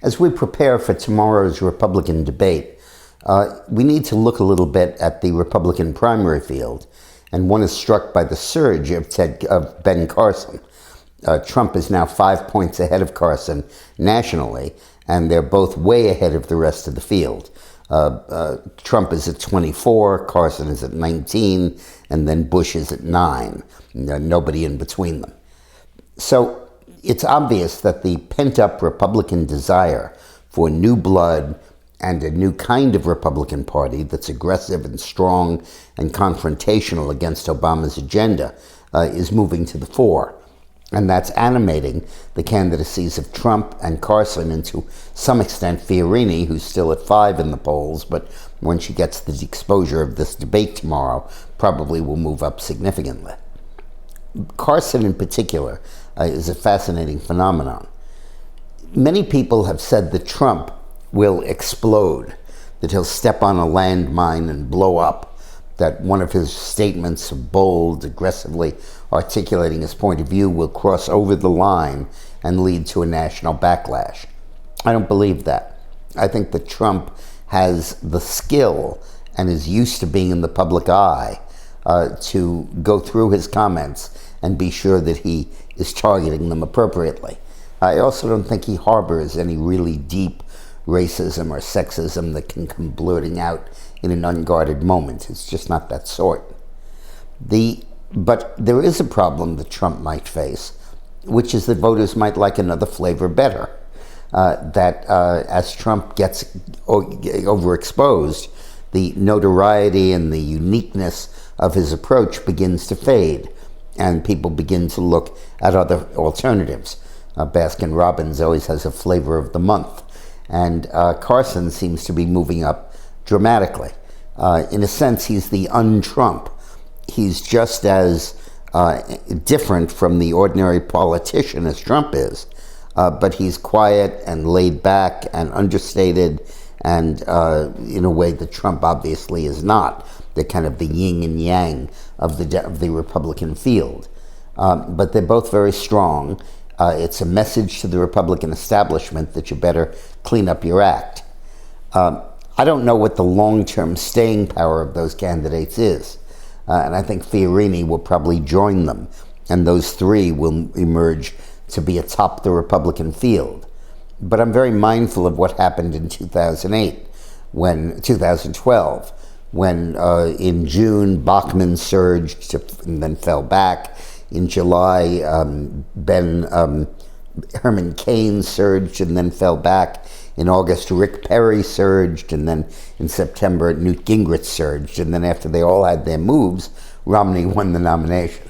As we prepare for tomorrow's Republican debate, we need to look a little bit at the Republican primary field, and one is struck by the surge of Ben Carson. Trump is now 5 points ahead of Carson nationally, and they're both way ahead of the rest of the field. Trump is at 24, Carson is at 19, and then Bush is at 9. Nobody in between them. So it's obvious that the pent-up Republican desire for new blood and a new kind of Republican Party that's aggressive and strong and confrontational against Obama's agenda is moving to the fore. And that's animating the candidacies of Trump and Carson, and to some extent Fiorini, who's still at 5 in the polls, but when she gets the exposure of this debate tomorrow, probably will move up significantly. Carson in particular is a fascinating phenomenon. Many people have said that Trump will explode, that he'll step on a landmine and blow up, that one of his statements, bold, aggressively articulating his point of view, will cross over the line and lead to a national backlash. I don't believe that. I think that Trump has the skill and is used to being in the public eye to go through his comments and be sure that he is targeting them appropriately. I also don't think he harbors any really deep racism or sexism that can come blurting out in an unguarded moment. It's just not that sort. But there is a problem that Trump might face, which is that voters might like another flavor better. As Trump gets overexposed, the notoriety and the uniqueness of his approach begins to fade, and people begin to look at other alternatives. Baskin-Robbins always has a flavor of the month, and Carson seems to be moving up dramatically. In a sense, he's the un-Trump. He's just as different from the ordinary politician as Trump is, but he's quiet and laid back and understated, and in a way that Trump obviously is not. They're kind of the yin and yang of the Republican field. But they're both very strong. It's a message to the Republican establishment that you better clean up your act. I don't know what the long-term staying power of those candidates is. And I think Fiorini will probably join them, and those three will emerge to be atop the Republican field. But I'm very mindful of what happened in 2012, when in June, Bachmann surged and then fell back. In July, Herman Cain surged and then fell back. In August, Rick Perry surged, and then in September, Newt Gingrich surged. And then after they all had their moves, Romney won the nomination.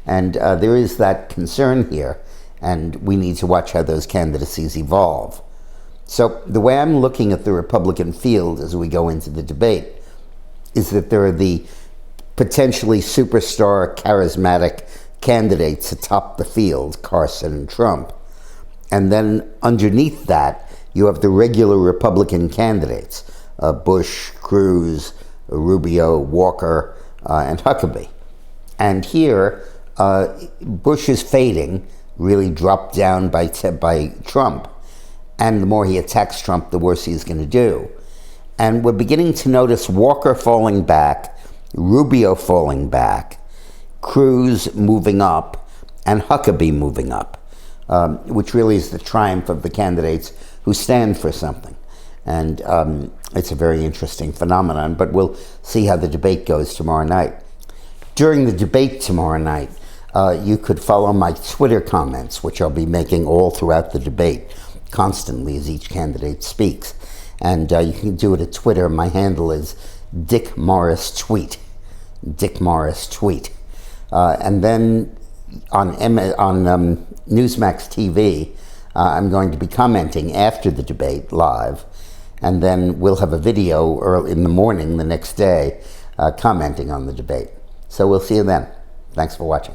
And there is that concern here, and we need to watch how those candidacies evolve. So the way I'm looking at the Republican field as we go into the debate is that there are the potentially superstar, charismatic candidates atop the field, Carson and Trump. And then underneath that, you have the regular Republican candidates, Bush, Cruz, Rubio, Walker, and Huckabee. And here, Bush is fading, really dropped down by Trump. And the more he attacks Trump, the worse he's going to do. And we're beginning to notice Walker falling back, Rubio falling back, Cruz moving up, and Huckabee moving up, which really is the triumph of the candidates who stand for something. And it's a very interesting phenomenon, but we'll see how the debate goes tomorrow night. During the debate tomorrow night, you could follow my Twitter comments, which I'll be making all throughout the debate, constantly as each candidate speaks. And you can do it at Twitter. My handle is Dick Morris Tweet. Dick Morris Tweet. And then on Newsmax TV, I'm going to be commenting after the debate live, and then we'll have a video early in the morning the next day commenting on the debate. So we'll see you then. Thanks for watching.